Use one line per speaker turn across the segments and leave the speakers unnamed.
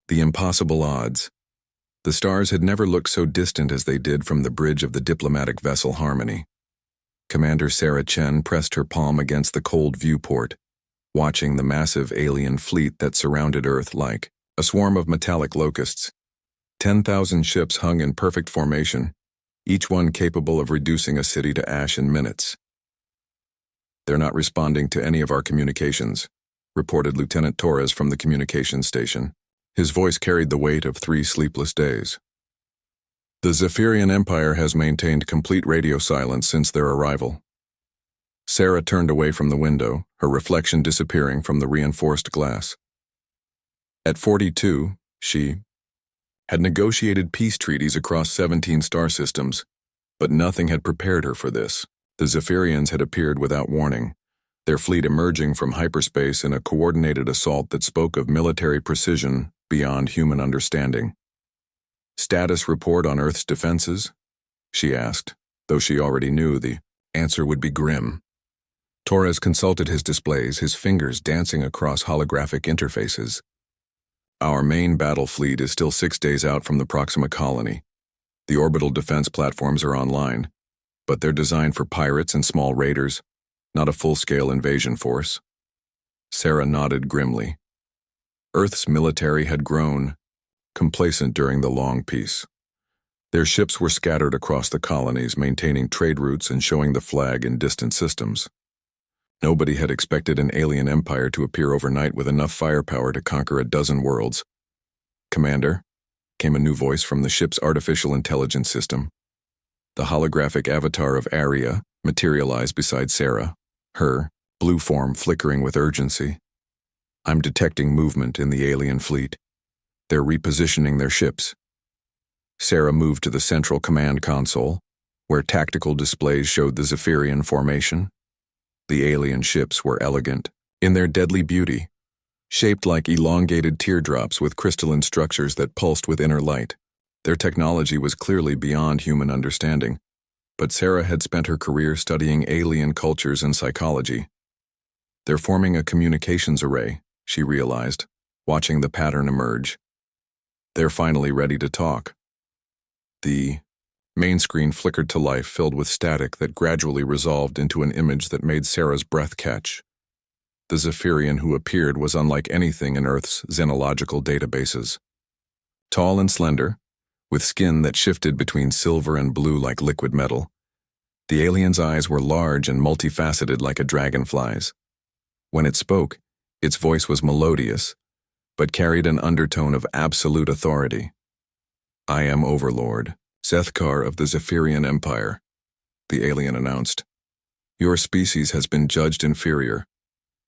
The impossible odds. The stars had never looked so distant as they did from the bridge of the diplomatic vessel Harmony. Commander Sarah Chen pressed her palm against the cold viewport, watching the massive alien fleet that surrounded Earth like a swarm of metallic locusts. 10,000 ships hung in perfect formation, each one capable of reducing a city to ash in minutes. "They're not responding to any of our communications," reported Lieutenant Torres from the communications station. His voice carried the weight of 3 sleepless days. "The Zephyrian Empire has maintained complete radio silence since their arrival." Sarah turned away from the window, her reflection disappearing from the reinforced glass. At 42, she had negotiated peace treaties across 17 star systems, but nothing had prepared her for this. The Zephyrians had appeared without warning, their fleet emerging from hyperspace in a coordinated assault that spoke of military precision beyond human understanding. "Status report on Earth's defenses?" she asked, though she already knew the answer would be grim. Torres consulted his displays, his fingers dancing across holographic interfaces. "Our main battle fleet is still 6 days out from the Proxima colony. The orbital defense platforms are online, but they're designed for pirates and small raiders, not a full-scale invasion force." Sarah nodded grimly. Earth's military had grown complacent during the long peace. Their ships were scattered across the colonies, maintaining trade routes and showing the flag in distant systems. Nobody had expected an alien empire to appear overnight with enough firepower to conquer a dozen worlds. "Commander," came a new voice from the ship's artificial intelligence system. The holographic avatar of Aria materialized beside Sarah, her blue form flickering with urgency. "I'm detecting movement in the alien fleet. They're repositioning their ships." Sarah moved to the central command console, where tactical displays showed the Zephyrian formation. The alien ships were elegant, in their deadly beauty, shaped like elongated teardrops with crystalline structures that pulsed with inner light. Their technology was clearly beyond human understanding, but Sarah had spent her career studying alien cultures and psychology. "They're forming a communications array," she realized, watching the pattern emerge. "They're finally ready to talk." The main screen flickered to life, filled with static that gradually resolved into an image that made Sarah's breath catch. The Zephyrian who appeared was unlike anything in Earth's xenological databases. Tall and slender, with skin that shifted between silver and blue like liquid metal, the alien's eyes were large and multifaceted like a dragonfly's. When it spoke, its voice was melodious, but carried an undertone of absolute authority. "I am Overlord, Zethkar of the Zephyrian Empire," the alien announced. "Your species has been judged inferior.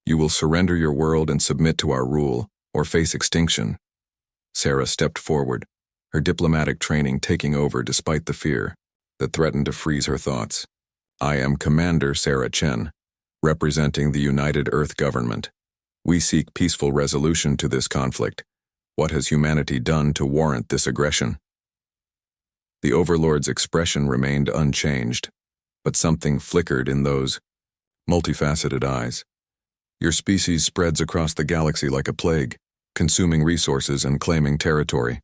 You will surrender your world and submit to our rule, or face extinction." Sarah stepped forward, her diplomatic training taking over despite the fear that threatened to freeze her thoughts. "I am Commander Sarah Chen, representing the United Earth Government. We seek peaceful resolution to this conflict. What has humanity done to warrant this aggression?" The Overlord's expression remained unchanged, but something flickered in those multifaceted eyes. "Your species spreads across the galaxy like a plague, consuming resources and claiming territory.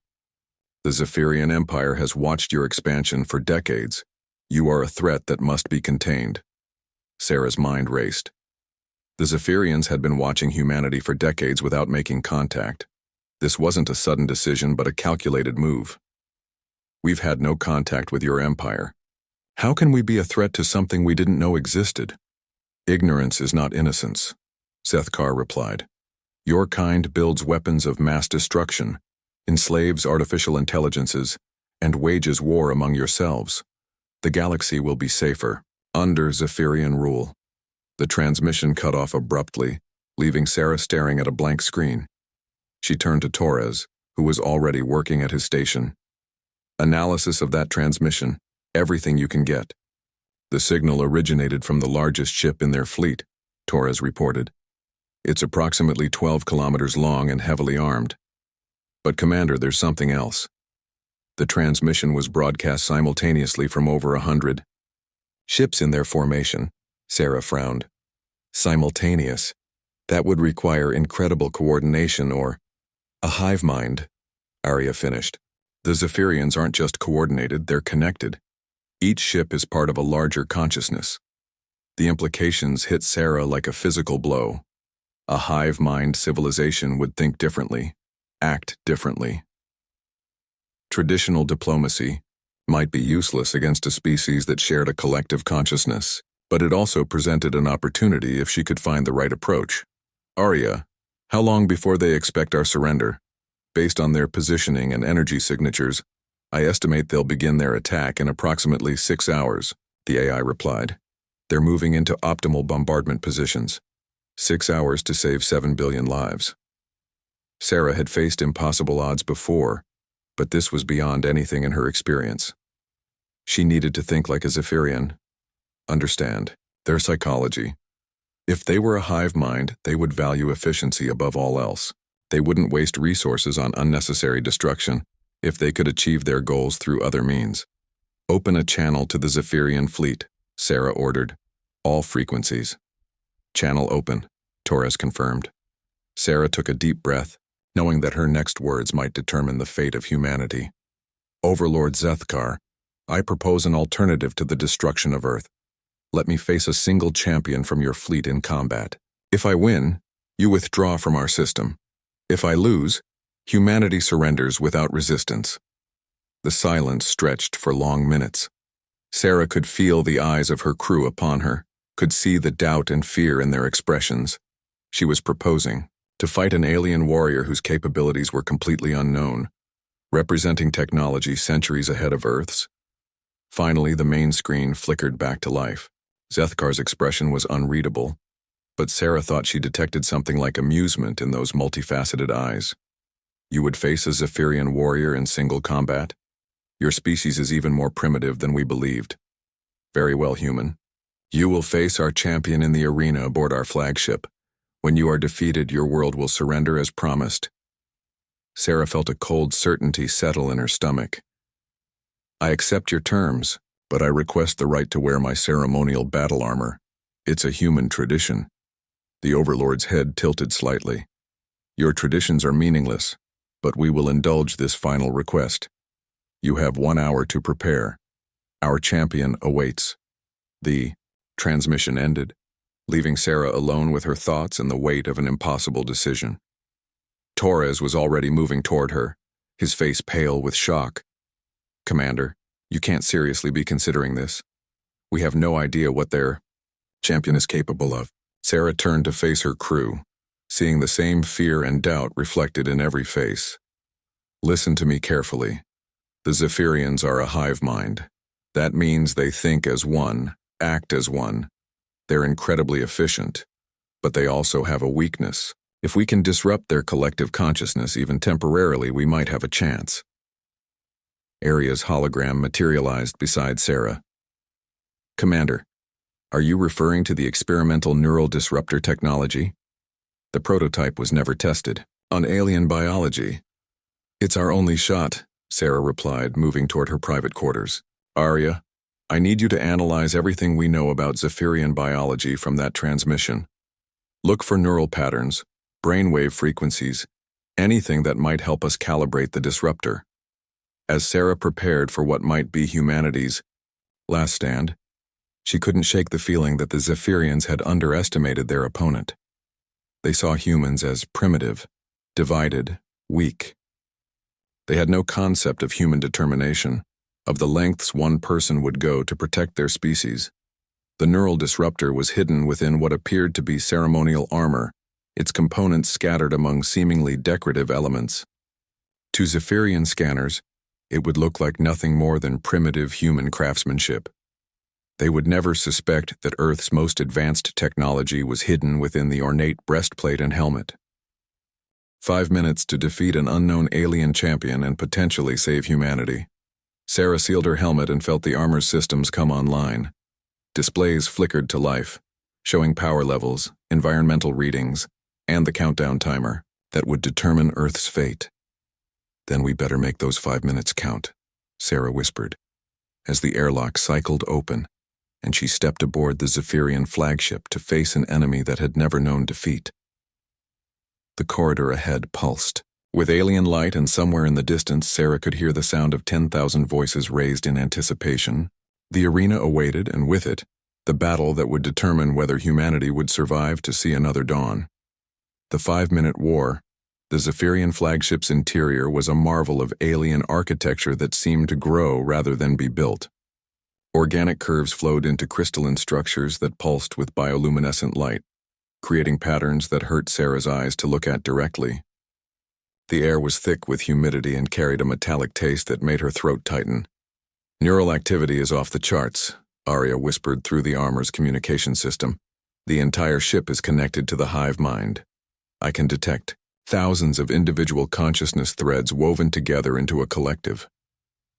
The Zephyrian Empire has watched your expansion for decades. You are a threat that must be contained." Sarah's mind raced. The Zephyrians had been watching humanity for decades without making contact. This wasn't a sudden decision but a calculated move. "We've had no contact with your empire. How can we be a threat to something we didn't know existed?" "Ignorance is not innocence," Zethkar replied. "Your kind builds weapons of mass destruction, enslaves artificial intelligences, and wages war among yourselves. The galaxy will be safer under Zephyrian rule." The transmission cut off abruptly, leaving Sarah staring at a blank screen. She turned to Torres, who was already working at his station. "Analysis of that transmission, everything you can get." "The signal originated from the largest ship in their fleet," Torres reported. "It's approximately 12 kilometers long and heavily armed. But Commander, there's something else." The transmission was broadcast simultaneously from over 100 ships in their formation. Sarah frowned. "Simultaneous. That would require incredible coordination or a hive mind," Arya finished. The Zephyrians aren't just coordinated, they're connected. Each ship is part of a larger consciousness. The implications hit Sarah like a physical blow. A hive-mind civilization would think differently, act differently. Traditional diplomacy might be useless against a species that shared a collective consciousness, but it also presented an opportunity if she could find the right approach. Arya, how long before they expect our surrender? Based on their positioning and energy signatures, I estimate they'll begin their attack in approximately 6 hours, the AI replied. They're moving into optimal bombardment positions. 6 hours to save 7 billion lives. Sarah had faced impossible odds before, but this was beyond anything in her experience. She needed to think like a Zephyrian, understand their psychology. If they were a hive mind, they would value efficiency above all else. They wouldn't waste resources on unnecessary destruction if they could achieve their goals through other means. Open a channel to the Zephyrian fleet, Sarah ordered. All frequencies. Channel open, Torres confirmed. Sarah took a deep breath, knowing that her next words might determine the fate of humanity. Overlord Zethkar, I propose an alternative to the destruction of Earth. Let me face a single champion from your fleet in combat. If I win, you withdraw from our system. If I lose, humanity surrenders without resistance. The silence stretched for long minutes. Sarah could feel the eyes of her crew upon her, could see the doubt and fear in their expressions. She was proposing to fight an alien warrior whose capabilities were completely unknown, representing technology centuries ahead of Earth's. Finally, the main screen flickered back to life. Zethkar's expression was unreadable, but Sarah thought she detected something like amusement in those multifaceted eyes. You would face a Zephyrian warrior in single combat? Your species is even more primitive than we believed. Very well, human. You will face our champion in the arena aboard our flagship. When you are defeated, your world will surrender as promised. Sarah felt a cold certainty settle in her stomach. I accept your terms, but I request the right to wear my ceremonial battle armor. It's a human tradition. The Overlord's head tilted slightly. Your traditions are meaningless, but we will indulge this final request. You have 1 hour to prepare. Our champion awaits. The transmission ended, leaving Sarah alone with her thoughts and the weight of an impossible decision. Torres was already moving toward her, his face pale with shock. Commander, you can't seriously be considering this. We have no idea what their champion is capable of. Sarah turned to face her crew, seeing the same fear and doubt reflected in every face. Listen to me carefully. The Zephyrians are a hive mind. That means they think as one, act as one. They're incredibly efficient, but they also have a weakness. If we can disrupt their collective consciousness even temporarily, we might have a chance. Arya's hologram materialized beside Sarah. Commander, are you referring to the experimental neural disruptor technology? The prototype was never tested on alien biology. It's our only shot, Sarah replied, moving toward her private quarters. Arya, I need you to analyze everything we know about Zephyrian biology from that transmission. Look for neural patterns, brainwave frequencies, anything that might help us calibrate the disruptor. As Sarah prepared for what might be humanity's last stand, she couldn't shake the feeling that the Zephyrians had underestimated their opponent. They saw humans as primitive, divided, weak. They had no concept of human determination, of the lengths one person would go to protect their species. The neural disruptor was hidden within what appeared to be ceremonial armor, its components scattered among seemingly decorative elements. To Zephyrian scanners, it would look like nothing more than primitive human craftsmanship. They would never suspect that Earth's most advanced technology was hidden within the ornate breastplate and helmet. 5 minutes to defeat an unknown alien champion and potentially save humanity. Sarah sealed her helmet and felt the armor systems come online. Displays flickered to life, showing power levels, environmental readings, and the countdown timer that would determine Earth's fate. Then we better make those 5 minutes count, Sarah whispered, as the airlock cycled open, and she stepped aboard the Zephyrian flagship to face an enemy that had never known defeat. The corridor ahead pulsed, With alien light and somewhere in the distance, Sarah could hear the sound of 10,000 voices raised in anticipation. The arena awaited, and with it, the battle that would determine whether humanity would survive to see another dawn. The 5-minute war. The Zephyrian flagship's interior was a marvel of alien architecture that seemed to grow rather than be built. Organic curves flowed into crystalline structures that pulsed with bioluminescent light, creating patterns that hurt Sarah's eyes to look at directly. The air was thick with humidity and carried a metallic taste that made her throat tighten. "Neural activity is off the charts," Arya whispered through the armor's communication system. "The entire ship is connected to the hive mind. I can detect thousands of individual consciousness threads woven together into a collective."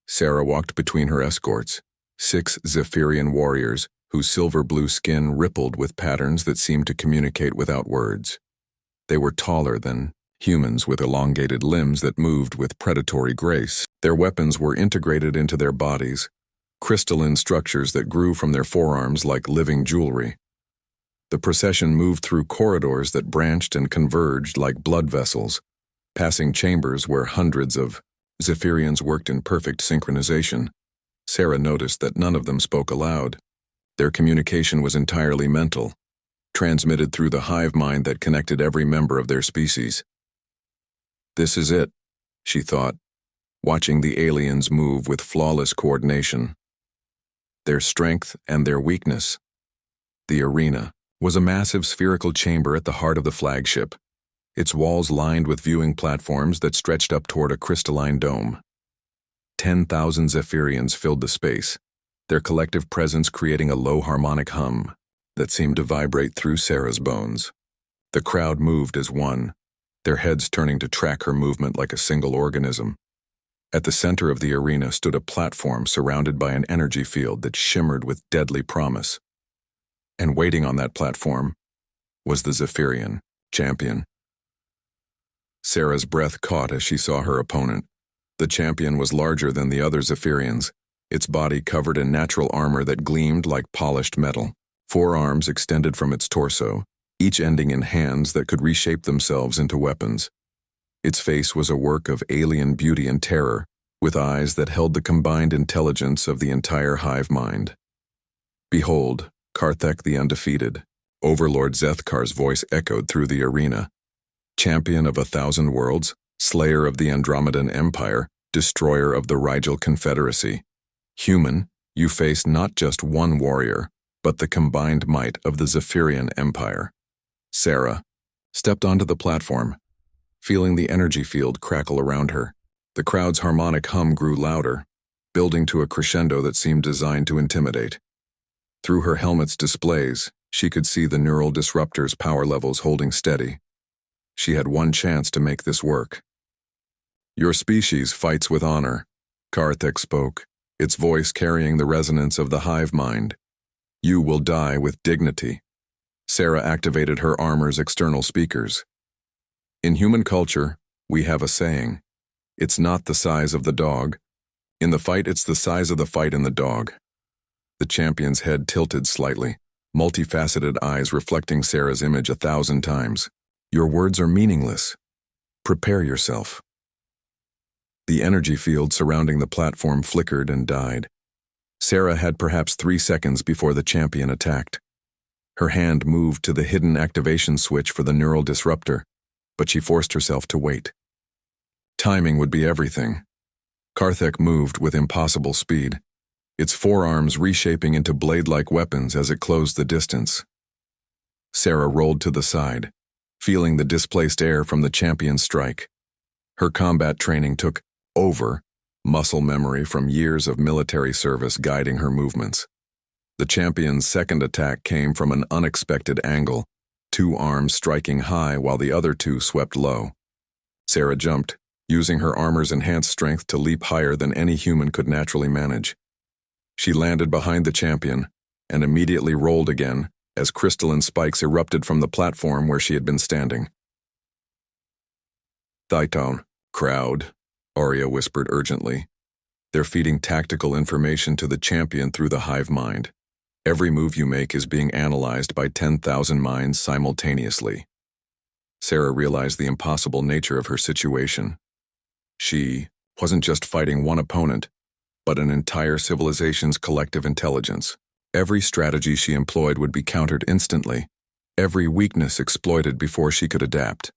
Sarah walked between her escorts, 6 Zephyrian warriors whose silver-blue skin rippled with patterns that seemed to communicate without words. They were taller than humans with elongated limbs that moved with predatory grace. Their weapons were integrated into their bodies, crystalline structures that grew from their forearms like living jewelry. The procession moved through corridors that branched and converged like blood vessels, passing chambers where hundreds of Zephyrians worked in perfect synchronization. Sarah noticed that none of them spoke aloud. Their communication was entirely mental, transmitted through the hive mind that connected every member of their species. "This is it," she thought, watching the aliens move with flawless coordination. Their strength and their weakness. The arena was a massive spherical chamber at the heart of the flagship, its walls lined with viewing platforms that stretched up toward a crystalline dome. 10,000 Zephyrians filled the space, their collective presence creating a low harmonic hum that seemed to vibrate through Sarah's bones. The crowd moved as one, their heads turning to track her movement like a single organism. At the center of the arena stood a platform surrounded by an energy field that shimmered with deadly promise. And waiting on that platform was the Zephyrian champion. Sarah's breath caught as she saw her opponent. The champion was larger than the other Zephyrians, its body covered in natural armor that gleamed like polished metal. 4 arms extended from its torso, each ending in hands that could reshape themselves into weapons. Its face was a work of alien beauty and terror, with eyes that held the combined intelligence of the entire hive mind. "Behold, Karthek the Undefeated," Overlord Zethkar's voice echoed through the arena. "Champion of 1,000 worlds, slayer of the Andromedan Empire, destroyer of the Rigel Confederacy. Human, you face not just one warrior, but the combined might of the Zephyrian Empire." Sarah stepped onto the platform, feeling the energy field crackle around her. The crowd's harmonic hum grew louder, building to a crescendo that seemed designed to intimidate. Through her helmet's displays, she could see the neural disruptor's power levels holding steady. She had one chance to make this work. "Your species fights with honor," Karthek spoke, its voice carrying the resonance of the hive mind. "You will die with dignity." Sarah activated her armor's external speakers. "In human culture, we have a saying. It's not the size of the dog. In the fight, it's the size of the fight in the dog." The champion's head tilted slightly, multifaceted eyes reflecting Sarah's image 1,000 times. "Your words are meaningless. Prepare yourself." The energy field surrounding the platform flickered and died. Sarah had perhaps 3 seconds before the champion attacked. Her hand moved to the hidden activation switch for the neural disruptor, but she forced herself to wait. Timing would be everything. Karthek moved with impossible speed, its forearms reshaping into blade-like weapons as it closed the distance. Sarah rolled to the side, feeling the displaced air from the champion's strike. Her combat training took over, muscle memory from years of military service guiding her movements. The champion's second attack came from an unexpected angle, 2 arms striking high while the other 2 swept low. Sarah jumped, using her armor's enhanced strength to leap higher than any human could naturally manage. She landed behind the champion and immediately rolled again as crystalline spikes erupted from the platform where she had been standing. "Thytone, crowd," Arya whispered urgently. "They're feeding tactical information to the champion through the hive mind. Every move you make is being analyzed by 10,000 minds simultaneously." Sarah realized the impossible nature of her situation. She wasn't just fighting one opponent, but an entire civilization's collective intelligence. Every strategy she employed would be countered instantly, every weakness exploited before she could adapt.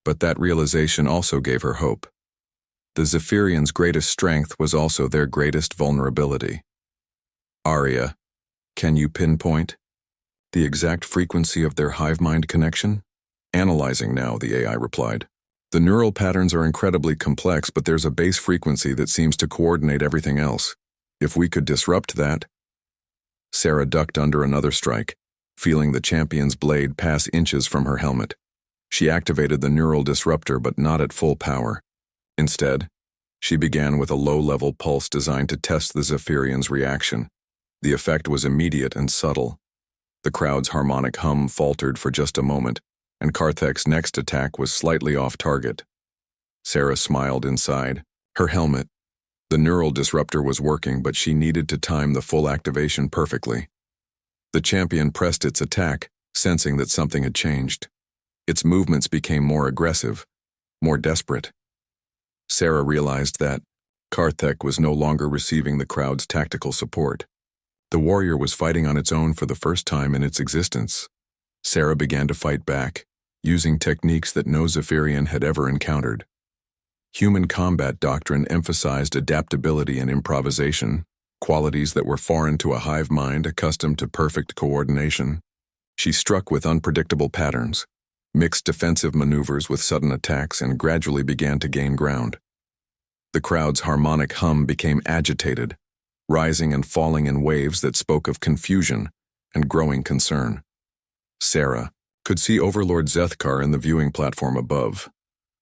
But that realization also gave her hope. The Zephyrians' greatest strength was also their greatest vulnerability. Arya, can you pinpoint the exact frequency of their hive-mind connection? Analyzing now, the AI replied. The neural patterns are incredibly complex, but there's a base frequency that seems to coordinate everything else. If we could disrupt that... Sarah ducked under another strike, feeling the champion's blade pass inches from her helmet. She activated the neural disruptor, but not at full power. Instead, she began with a low-level pulse designed to test the Zephyrians' reaction. The effect was immediate and subtle. The crowd's harmonic hum faltered for just a moment, and Karthek's next attack was slightly off target. Sarah smiled inside. Her helmet, the neural disruptor, was working, but she needed to time the full activation perfectly. The champion pressed its attack, sensing that something had changed. Its movements became more aggressive, more desperate. Sarah realized that Karthek was no longer receiving the crowd's tactical support. The warrior was fighting on its own for the first time in its existence. Sarah began to fight back, using techniques that no Zephyrian had ever encountered. Human combat doctrine emphasized adaptability and improvisation, qualities that were foreign to a hive mind accustomed to perfect coordination. She struck with unpredictable patterns, mixed defensive maneuvers with sudden attacks, and gradually began to gain ground. The crowd's harmonic hum became agitated, rising and falling in waves that spoke of confusion and growing concern. Sarah could see Overlord Zethkar in the viewing platform above,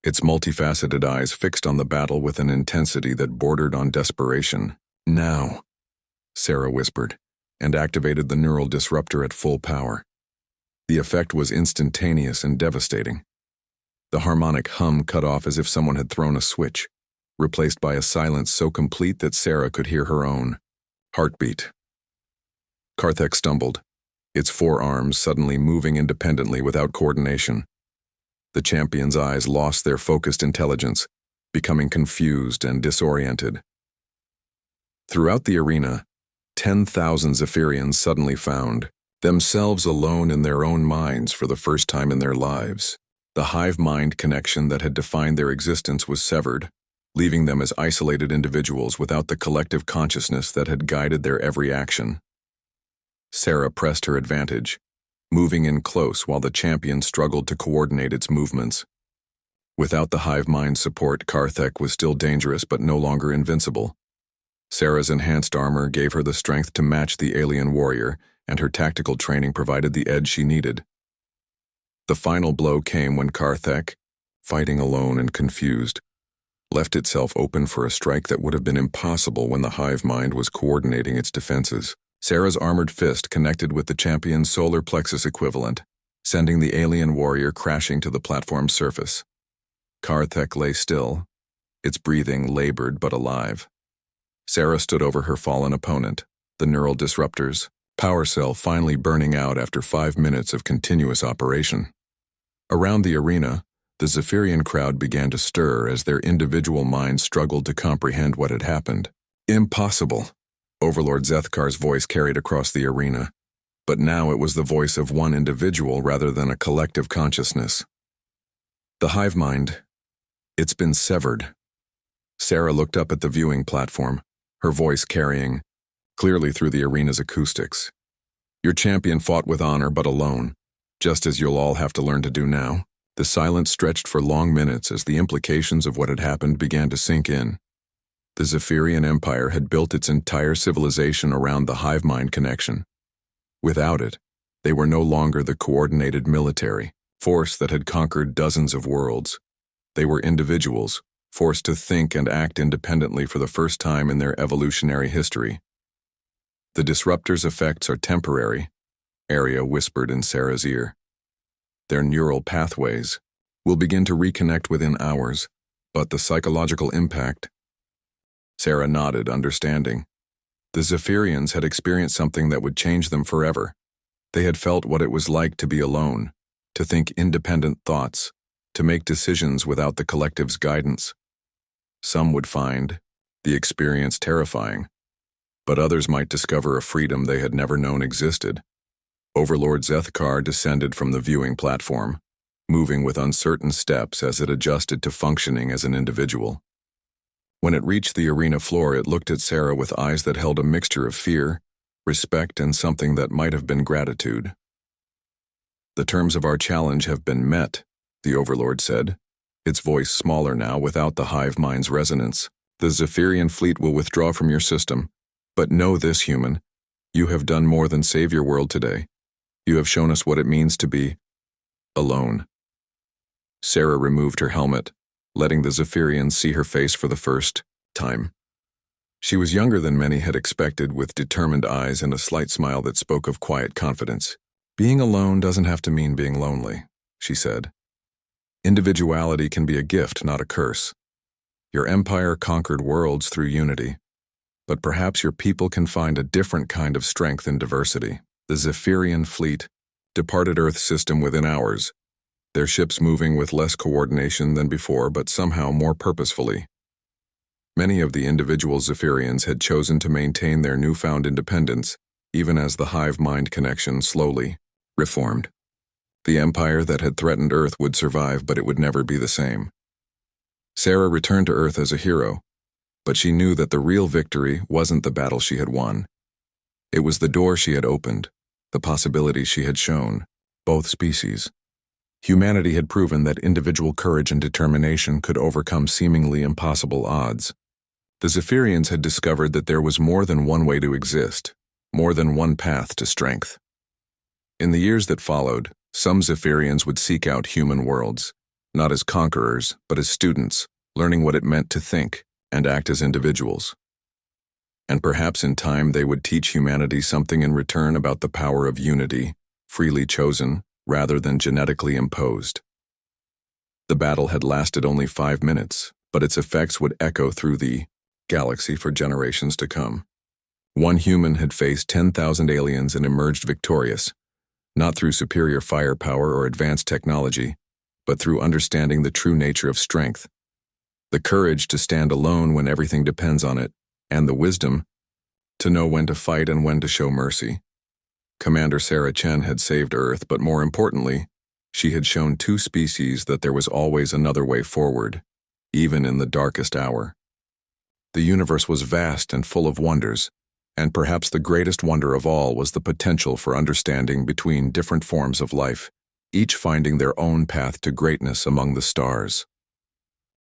its multifaceted eyes fixed on the battle with an intensity that bordered on desperation. Now, Sarah whispered, and activated the neural disruptor at full power. The effect was instantaneous and devastating. The harmonic hum cut off as if someone had thrown a switch, replaced by a silence so complete that Sarah could hear her own heartbeat. Karthek stumbled, its forearms suddenly moving independently without coordination. The champion's eyes lost their focused intelligence, becoming confused and disoriented. Throughout the arena, 10,000 Zephyrians suddenly found themselves alone in their own minds for the first time in their lives. The hive-mind connection that had defined their existence was severed, leaving them as isolated individuals without the collective consciousness that had guided their every action. Sarah pressed her advantage, moving in close while the champion struggled to coordinate its movements. Without the hive-mind support, Karthek was still dangerous but no longer invincible. Sarah's enhanced armor gave her the strength to match the alien warrior, and her tactical training provided the edge she needed. The final blow came when Karthek, fighting alone and confused, left itself open for a strike that would have been impossible when the hive mind was coordinating its defenses. Sarah's armored fist connected with the champion's solar plexus equivalent, sending the alien warrior crashing to the platform's surface. Karthek lay still, its breathing labored but alive. Sarah stood over her fallen opponent, the neural disruptor's power cell finally burning out after 5 minutes of continuous operation. Around the arena, the Zephyrian crowd began to stir as their individual minds struggled to comprehend what had happened. Impossible, Overlord Zethkar's voice carried across the arena, but now it was the voice of one individual rather than a collective consciousness. The hive mind, it's been severed. Sarah looked up at the viewing platform, her voice carrying clearly through the arena's acoustics. Your champion fought with honor but alone, just as you'll all have to learn to do now. The silence stretched for long minutes as the implications of what had happened began to sink in. The Zephyrian Empire had built its entire civilization around the hive-mind connection. Without it, they were no longer the coordinated military force that had conquered dozens of worlds. They were individuals, forced to think and act independently for the first time in their evolutionary history. The disruptor's effects are temporary, Arya whispered in Sarah's ear. Their neural pathways will begin to reconnect within hours, but the psychological impact... Sarah nodded, understanding. The Zephyrians had experienced something that would change them forever. They had felt what it was like to be alone, to think independent thoughts, to make decisions without the collective's guidance. Some would find the experience terrifying, but others might discover a freedom they had never known existed. Overlord Zethkar descended from the viewing platform, moving with uncertain steps as it adjusted to functioning as an individual. When it reached the arena floor, it looked at Sarah with eyes that held a mixture of fear, respect, and something that might have been gratitude. "The terms of our challenge have been met," the Overlord said, its voice smaller now without the hive mind's resonance. "The Zephyrian fleet will withdraw from your system. But know this, human. You have done more than save your world today. You have shown us what it means to be alone." Sarah removed her helmet, letting the Zephyrians see her face for the first time. She was younger than many had expected, with determined eyes and a slight smile that spoke of quiet confidence. "Being alone doesn't have to mean being lonely," she said. "Individuality can be a gift, not a curse. Your empire conquered worlds through unity, but perhaps your people can find a different kind of strength in diversity." The Zephyrian fleet departed Earth's system within hours, their ships moving with less coordination than before, but somehow more purposefully. Many of the individual Zephyrians had chosen to maintain their newfound independence, even as the hive-mind connection slowly reformed. The empire that had threatened Earth would survive, but it would never be the same. Sarah returned to Earth as a hero, but she knew that the real victory wasn't the battle she had won. It was the door she had opened, the possibility she had shown, both species. Humanity had proven that individual courage and determination could overcome seemingly impossible odds. The Zephyrians had discovered that there was more than one way to exist, more than one path to strength. In the years that followed, some Zephyrians would seek out human worlds, not as conquerors, but as students, learning what it meant to think and act as individuals. And perhaps in time they would teach humanity something in return about the power of unity, freely chosen rather than genetically imposed. The battle had lasted only 5 minutes, but its effects would echo through the galaxy for generations to come. One human had faced 10,000 aliens and emerged victorious, not through superior firepower or advanced technology, but through understanding the true nature of strength, the courage to stand alone when everything depends on it, and the wisdom to know when to fight and when to show mercy. Commander Sarah Chen had saved Earth, but more importantly, she had shown 2 species that there was always another way forward, even in the darkest hour. The universe was vast and full of wonders, and perhaps the greatest wonder of all was the potential for understanding between different forms of life, each finding their own path to greatness among the stars.